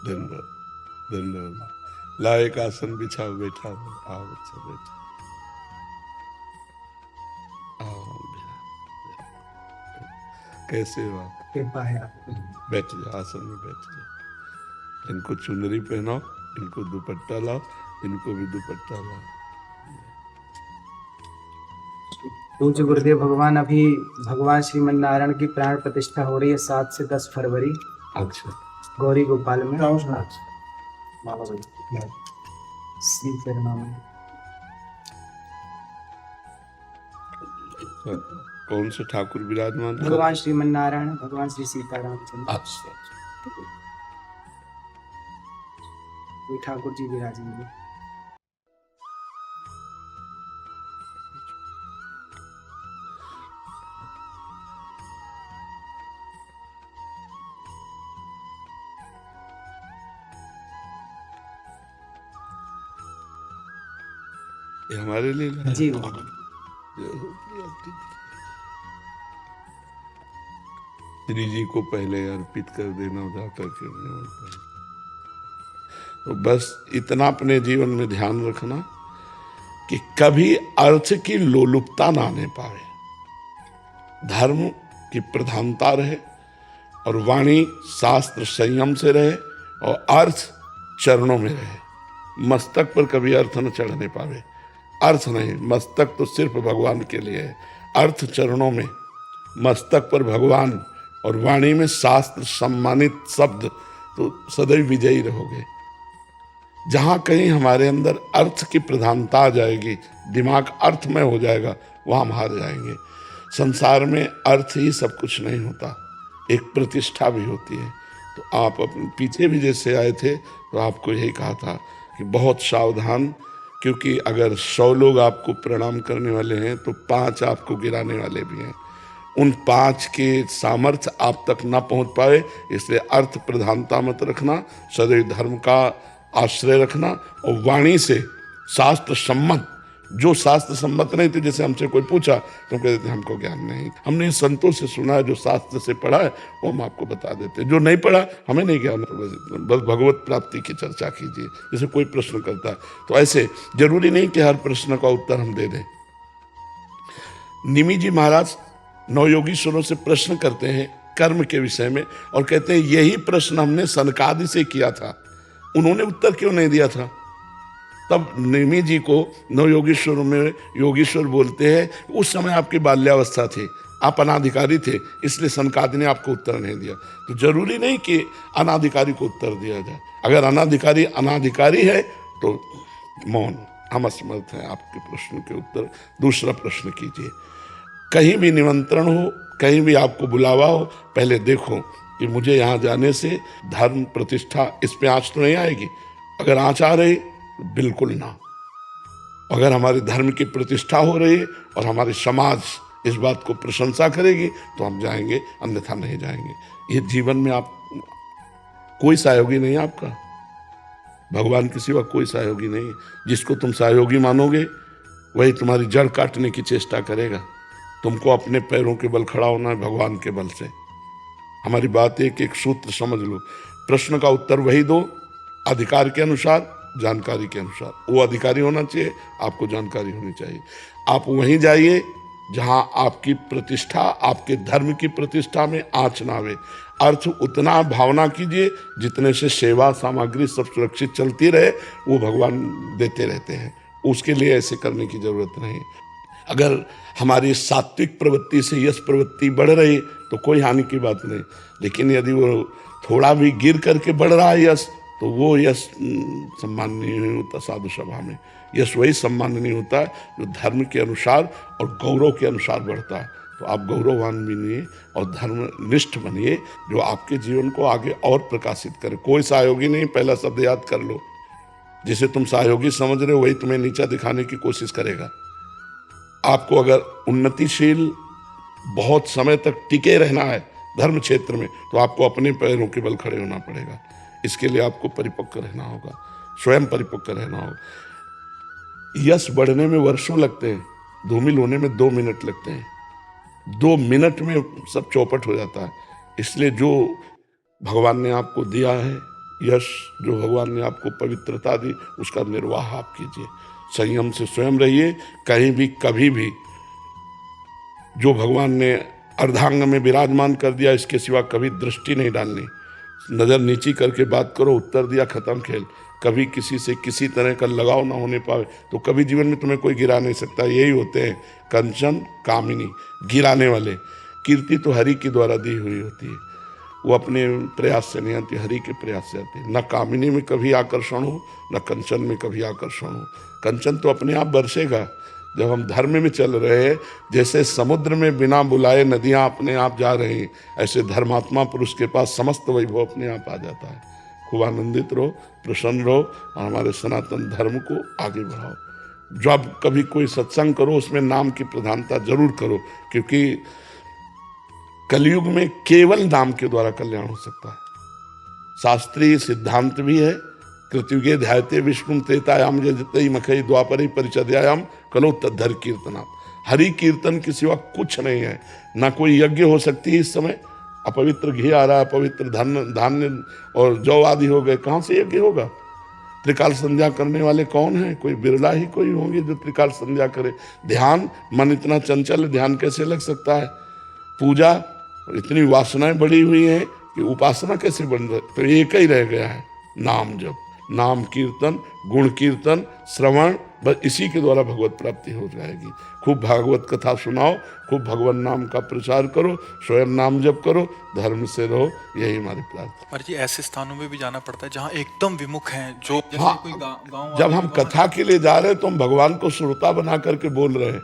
धन्यवाद धन्यवाद। ला एक आसन बिछाओ, बैठा हो, आओ बच्चा बैठो, आओ कैसे हो आप? कृपा है आपकी। बैठ जाओ, आसन में बैठ जाओ। इनको चुनरी पहनाओ, इनको दुपट्टा लाओ, इनको भी दुपट्टा लाओ। पूज्य गुरुदेव भगवान, अभी भगवान श्रीमन नारायण की प्राण प्रतिष्ठा हो रही है 7 से 10 फरवरी। अच्छा, गौरी गोपाल में। अच्छा। श्री परिणाम। कौन से ठाकुर विराजमान? भगवान श्रीमन नारायण, भगवान श्री सीताराम चंद्र। अच्छा, कोई ठाकुर जी विराजेंगे। ये हमारे लिए लाया? जी श्री जी को पहले अर्पित कर देना जाकर के। तो बस इतना अपने जीवन में ध्यान रखना कि कभी अर्थ की लोलुपता ना आने पाए, धर्म की प्रधानता रहे और वाणी शास्त्र संयम से रहे और अर्थ चरणों में रहे। मस्तक पर कभी अर्थ न चढ़ने पावे। अर्थ नहीं, मस्तक तो सिर्फ भगवान के लिए है, अर्थ चरणों में, मस्तक पर भगवान और वाणी में शास्त्र सम्मानित शब्द, तो सदैव विजयी रहोगे। जहां कहीं हमारे अंदर अर्थ की प्रधानता आ जाएगी, दिमाग अर्थमय हो जाएगा, वहां हम हार जाएंगे। संसार में अर्थ ही सब कुछ नहीं होता, एक प्रतिष्ठा भी होती है। तो आप अपने पीछे भी जैसे आए थे तो आपको यही कहा था कि बहुत सावधान, क्योंकि अगर 100 लोग आपको प्रणाम करने वाले हैं तो 5 आपको गिराने वाले भी हैं। उन 5 के सामर्थ्य आप तक ना पहुंच पाए, इसलिए अर्थ प्रधानता मत रखना, सदैव धर्म का आश्रय रखना और वाणी से शास्त्र सम्मत, जो शास्त्र सम्मत नहीं थे, जैसे हमसे कोई पूछा तो हम कहते थे हमको ज्ञान नहीं, हमने संतों से सुना है, जो शास्त्र से पढ़ा है वो हम आपको बता देते, जो नहीं पढ़ा हमें नहीं ज्ञान, बस भगवत प्राप्ति की चर्चा कीजिए। जैसे कोई प्रश्न करता है तो ऐसे जरूरी नहीं कि हर प्रश्न का उत्तर हम दे दें। निमि जी महाराज नवयोगीश्वरों से प्रश्न करते हैं कर्म के विषय में और कहते हैं यही प्रश्न हमने सनकादि से किया था, उन्होंने उत्तर क्यों नहीं दिया था? तब निमि जी को नवयोगीश्वर में योगीश्वर बोलते हैं, उस समय आपकी बाल्यावस्था थी, आप अनाधिकारी थे, इसलिए सनकादि ने आपको उत्तर नहीं दिया। तो जरूरी नहीं कि अनाधिकारी को उत्तर दिया जाए। अगर अनाधिकारी है तो मौन, हम असमर्थ हैं आपके प्रश्न के उत्तर। दूसरा प्रश्न कीजिए। कहीं भी निमंत्रण हो, कहीं भी आपको बुलावा हो, पहले देखो कि मुझे यहाँ जाने से धर्म प्रतिष्ठा इस पे आँच तो नहीं आएगी। अगर आँच आ रही बिल्कुल ना। अगर हमारे धर्म की प्रतिष्ठा हो रही है और हमारे समाज इस बात को प्रशंसा करेगी तो हम जाएंगे, अन्यथा नहीं जाएंगे। ये जीवन में आप कोई सहयोगी नहीं, आपका भगवान के सिवा कोई सहयोगी नहीं। जिसको तुम सहयोगी मानोगे वही तुम्हारी जड़ काटने की चेष्टा करेगा। तुमको अपने पैरों के बल खड़ा होना है, भगवान के बल से। हमारी बात एक एक सूत्र समझ लो। प्रश्न का उत्तर वही दो, अधिकार के अनुसार, जानकारी के अनुसार। वो अधिकारी होना चाहिए, आपको जानकारी होनी चाहिए। आप वहीं जाइए जहां आपकी प्रतिष्ठा, आपके धर्म की प्रतिष्ठा में आँच ना आवे। अर्थ उतना भावना कीजिए जितने से सेवा सामग्री सब सुरक्षित चलती रहे, वो भगवान देते रहते हैं। उसके लिए ऐसे करने की जरूरत नहीं। अगर हमारी सात्विक प्रवृत्ति से यश प्रवृत्ति बढ़ रही तो कोई हानि की बात नहीं, लेकिन यदि वो थोड़ा भी गिर करके बढ़ रहा है यश, तो वो यश सम्माननीय नहीं होता। साधु सभा में यश वही सम्माननीय होता है जो धर्म के अनुसार और गौरव के अनुसार बढ़ता है। तो आप गौरववान बनिए और धर्मनिष्ठ बनिए, जो आपके जीवन को आगे और प्रकाशित करे। कोई सहयोगी नहीं, पहला शब्द याद कर लो। जिसे तुम सहयोगी समझ रहे हो वही तुम्हें नीचा दिखाने की कोशिश करेगा। आपको अगर उन्नतिशील बहुत समय तक टिके रहना है धर्म क्षेत्र में, तो आपको अपने पैरों के बल खड़े होना पड़ेगा। इसके लिए आपको परिपक्व रहना होगा, स्वयं परिपक्व रहना होगा। यश बढ़ने में वर्षों लगते हैं, धूमिल होने में 2 मिनट लगते हैं। 2 मिनट में सब चौपट हो जाता है। इसलिए जो भगवान ने आपको दिया है यश जो भगवान ने आपको पवित्रता दी उसका निर्वाह आप कीजिए, संयम से स्वयं रहिए। कहीं भी कभी भी जो भगवान ने अर्धांग में विराजमान कर दिया इसके सिवा कभी दृष्टि नहीं डालनी। नज़र नीची करके बात करो, उत्तर दिया, खत्म खेल। कभी किसी से किसी तरह का लगाव ना होने पाए तो कभी जीवन में तुम्हें कोई गिरा नहीं सकता। यही होते हैं कंचन कामिनी, गिराने वाले। कीर्ति तो हरि के द्वारा दी हुई होती है, वो अपने प्रयास से नहीं आती, हरि के प्रयास से आती है। न कामिनी में कभी आकर्षण हो, न कंचन में कभी आकर्षण हो। कंचन तो अपने आप बरसेगा जब हम धर्म में चल रहे हैं। जैसे समुद्र में बिना बुलाए नदियां अपने आप जा रही हैं, ऐसे धर्मात्मा पुरुष के पास समस्त वैभव अपने आप आ जाता है। खूब आनंदित रहो, प्रसन्न रहो और हमारे सनातन धर्म को आगे बढ़ाओ। जब कभी कोई सत्संग करो उसमें नाम की प्रधानता जरूर करो, क्योंकि कलयुग में केवल नाम के द्वारा कल्याण हो सकता है। शास्त्रीय सिद्धांत भी है, कृतयुगे ध्यायते विष्णु त्रेतायाम जयते मखई द्वापरे परिचर्यायाम कलो तद्धर कीर्तना। हरि कीर्तन के सिवा कुछ नहीं है। ना कोई यज्ञ हो सकती है इस समय, अपवित्र घी आ रहा है, अपवित्र धान्य और जौ आदि हो गए, कहाँ से यज्ञ होगा? त्रिकाल संध्या करने वाले कौन है? कोई बिरला ही कोई होंगे जो त्रिकाल संध्या करे। ध्यान, मन इतना चंचल, ध्यान कैसे लग सकता है? पूजा, इतनी वासनाएं बढ़ी हुई हैं कि उपासना कैसे बन रही? तो एक ही रह गया है, नाम जप, नाम कीर्तन, गुण कीर्तन, श्रवण, बस इसी के द्वारा भगवत प्राप्ति हो जाएगी। खूब भागवत कथा सुनाओ, खूब भगवान नाम का प्रचार करो, स्वयं नाम जप करो, धर्म से रहो, यही हमारी प्रार्थना। पर जी ऐसे स्थानों में भी जाना पड़ता है जहाँ एकदम विमुख हैं, जो जैसे हाँ, कोई गाँव जब हम कथा के लिए जा रहे हैं तो हम भगवान को श्रोता बना करके बोल रहे हैं,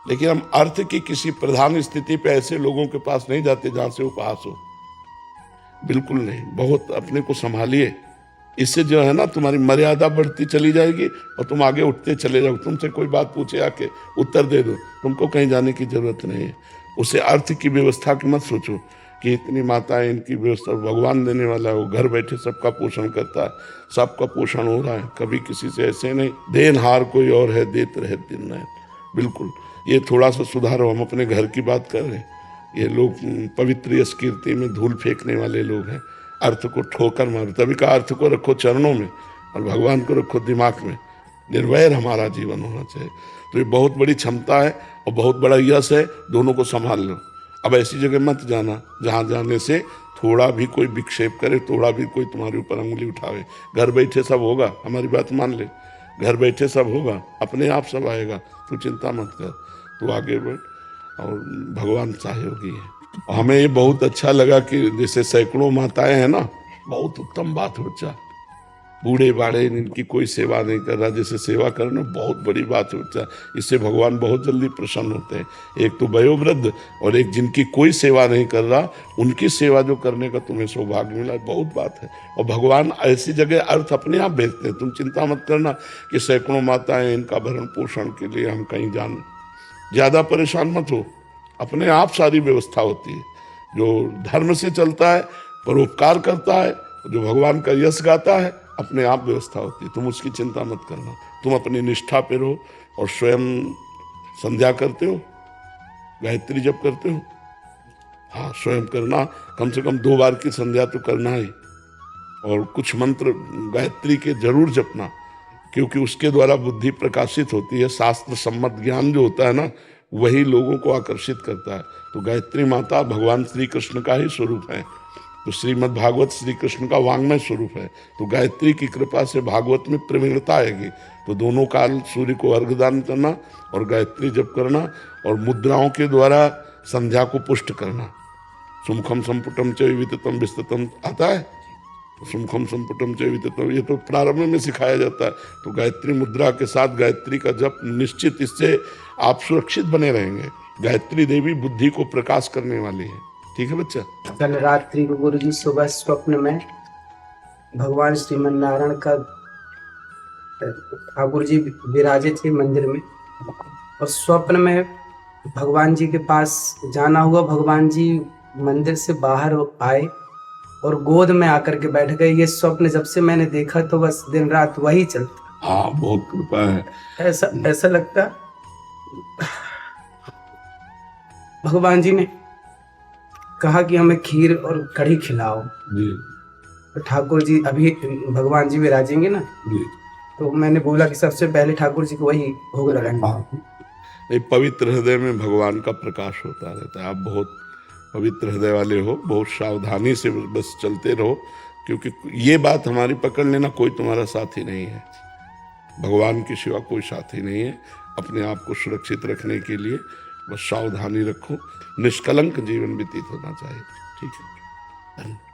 लेकिन हम अर्थ की किसी प्रधान स्थिति पे ऐसे लोगों के पास नहीं जाते जहां से उपहास हो, बिल्कुल नहीं। बहुत अपने को संभालिए, इससे जो है ना तुम्हारी मर्यादा बढ़ती चली जाएगी और तुम आगे उठते चले जाओ। तुमसे कोई बात पूछे आके उत्तर दे दो, तुमको कहीं जाने की जरूरत नहीं है। उसे अर्थ की व्यवस्था की मत सोचो कि इतनी माताएं, इनकी व्यवस्था भगवान देने वाला है, वो घर बैठे सबका पोषण करता है, सबका पोषण हो रहा है। कभी किसी से ऐसे नहीं, देनहार कोई और है, देत रहे दिन रात। बिल्कुल ये थोड़ा सा सुधारो। हम अपने घर की बात कर रहे हैं, ये लोग पवित्र यश कीर्ति में धूल फेंकने वाले लोग हैं, अर्थ को ठोकर मारो। तभी का अर्थ को रखो चरणों में और भगवान को रखो दिमाग में। निर्वैर हमारा जीवन होना चाहिए। तो ये बहुत बड़ी क्षमता है और बहुत बड़ा यश है, दोनों को संभाल लो। अब ऐसी जगह मत जाना जहाँ जाने से थोड़ा भी कोई विक्षेप करे, थोड़ा भी कोई तुम्हारे ऊपर अंगुली उठावे। घर बैठे सब होगा, हमारी बात मान ले, घर बैठे सब होगा, अपने आप सब आएगा, तू चिंता मत कर, तू आगे बढ़ और भगवान सहयोगी है। और हमें ये बहुत अच्छा लगा कि जैसे सैकड़ों माताएं हैं ना, बहुत उत्तम बात है बच्चा। बूढ़े बाढ़े इनकी कोई सेवा नहीं कर रहा, जैसे सेवा करना बहुत बड़ी बात है बच्चा। इससे भगवान बहुत जल्दी प्रसन्न होते हैं। एक तो वयोवृद्ध और एक जिनकी कोई सेवा नहीं कर रहा, उनकी सेवा जो करने का तुम्हें सौभाग्य मिला, बहुत बात है। और भगवान ऐसी जगह अर्थ अपने आप भेजते हैं। तुम चिंता मत करना कि सैकड़ों माताएं, इनका भरण पोषण के लिए हम कहीं जान, ज़्यादा परेशान मत हो, अपने आप सारी व्यवस्था होती है। जो धर्म से चलता है, परोपकार करता है, जो भगवान का यश गाता है, अपने आप व्यवस्था होती है। तुम उसकी चिंता मत करना, तुम अपनी निष्ठा पे रहो। और स्वयं संध्या करते हो, गायत्री जप करते हो? हाँ, स्वयं करना, कम से कम 2 बार की संध्या तो करना ही। और कुछ मंत्र गायत्री के जरूर जपना, क्योंकि उसके द्वारा बुद्धि प्रकाशित होती है। शास्त्र सम्मत ज्ञान जो होता है ना, वही लोगों को आकर्षित करता है। तो गायत्री माता भगवान श्री कृष्ण का ही स्वरूप है। तो श्रीमद् भागवत श्री कृष्ण का वांग्मय स्वरूप है। तो गायत्री की कृपा से भागवत में प्रवीणता आएगी। तो दोनों काल सूर्य को अर्घदान करना और गायत्री जप करना और मुद्राओं के द्वारा संध्या को पुष्ट करना। सुमुखम संपुटम च विततम विस्ततम आता है, सुमुखम संपुटम च विततम, ये तो प्रारंभ में सिखाया जाता है। तो गायत्री मुद्रा के साथ गायत्री का जप निश्चित, इससे आप सुरक्षित बने रहेंगे। गायत्री देवी बुद्धि को प्रकाश करने वाली है। ठीक है बच्चा? कल रात्रि को गुरु जी सुबह स्वप्न में भगवान श्रीमन नारायण का ठाकुर जी विराजे थे मंदिर में, और स्वप्न में भगवान जी के पास जाना हुआ। भगवान जी मंदिर से बाहर आए और गोद में आकर के बैठ गए। ये स्वप्न जब से मैंने देखा तो बस दिन रात वही चलता। हाँ, बहुत कृपा है। ऐसा लगता भगवान जी ने कहा कि हमें खीर और कढ़ी खिलाओ। जी। तो ठाकुर जी अभी भगवान जी विराजेंगे ना, जी। तो मैंने बोला कि सबसे पहले ठाकुर जी को वही भोग लगाएंगे। नहीं, पवित्र हृदय में भगवान का प्रकाश होता रहता है। आप बहुत पवित्र हृदय वाले हो, बहुत सावधानी से बस चलते रहो, क्योंकि ये बात हमारी पकड़ लेना, कोई तुम्हारा साथी नहीं है, भगवान के सिवा कोई साथी नहीं है। अपने आप को सुरक्षित रखने के लिए बस सावधानी रखो, निष्कलंक जीवन व्यतीत होना चाहिए। ठीक है, धन्यवाद।